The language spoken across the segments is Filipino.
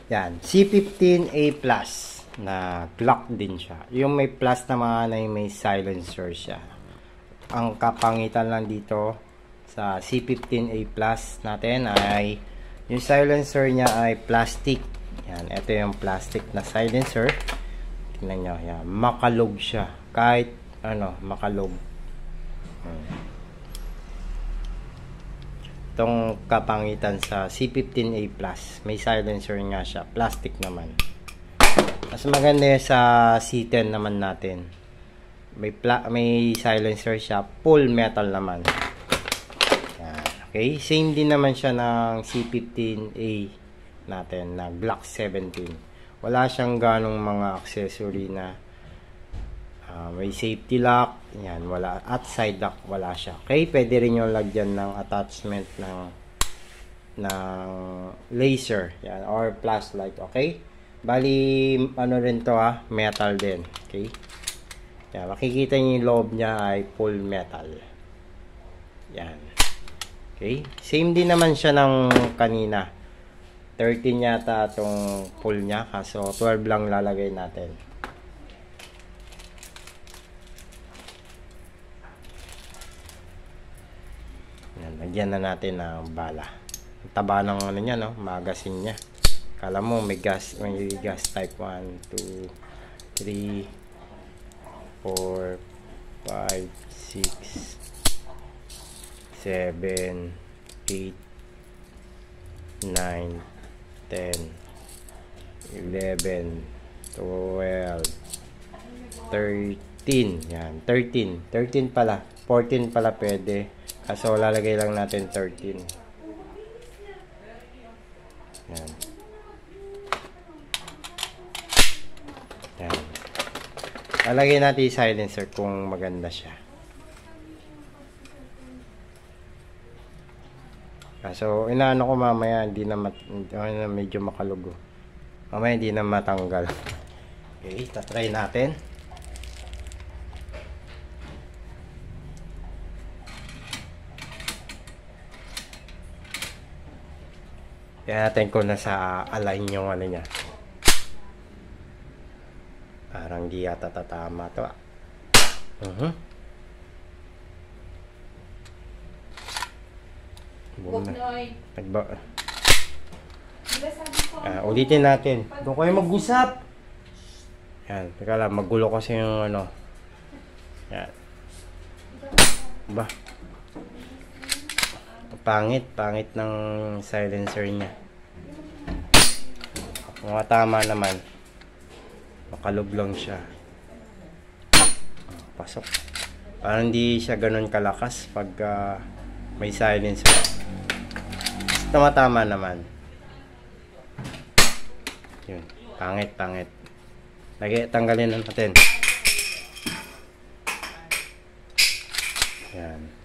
Yan, C15A Plus na Glock din siya. Yung may plus na mga na may silencer siya. Ang kapangitan lang dito sa C15A Plus natin ay yung silencer niya ay plastic. Yan, ito yung plastic na silencer. Tingnan nyo, yan, makalog siya. Kahit ano, makalog. Itong kapangitan sa C15A Plus, may silencer nga siya, plastic naman. Mas maganda sa C10 naman natin. May silencer siya, full metal naman. Yan. Okay, same din naman siya ng C15A natin na Glock 17. Wala siyang ganong mga accessory na may safety lock, yan, wala, at side lock, wala siya. Okay, pwede rin yung lagyan ng attachment ng laser, yan, or flashlight. Okay, bali, ano rin to metal din. Okay, yan, makikita niyo yung loob niya ay full metal. Yan. Okay, same din naman siya ng kanina. 13 yata itong full niya, kaso 12 lang lalagay natin. Lagyan na natin ng bala. Ang taba ng ano niya, no? Magazine niya. Kala mo may gas type 1, 2, 3, 4, 5, 6, 7, 8, 9, 10, 11, 12, 13. Yan, 13 pala. 14 pala pwede. Kaso lalagay lang natin 13. Yan. Yan. Lalagay natin yung silencer kung maganda siya. Kaso inaano ko mamaya hindi na medyo makalugo. Mamaya hindi na matanggal. Okay, tatry natin. Kaya natin kung nasa align yung ano niya. Parang di yata tatama to. Ulitin natin. Doon kayo mag-usap. Yan, teka lang, magulo kasi yung ano. Yan. Ba? Pangit ng silencer niya. Kung tama naman, makalog lang siya. Pasok. Parang hindi siya ganun kalakas pag may silencer. Tama naman. Yun. Pangit. Tanggalin natin. Yan.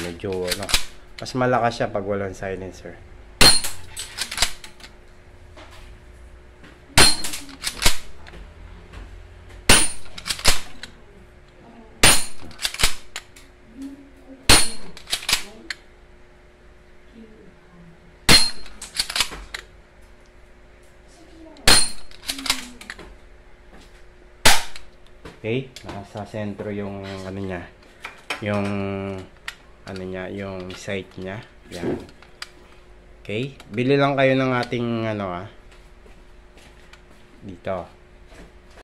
Medyo ano, mas malakas siya pag walang silencer. Okay, nasa sentro yung ano niya, yung sight niya. Yan. Okay, bili lang kayo ng ating ano dito.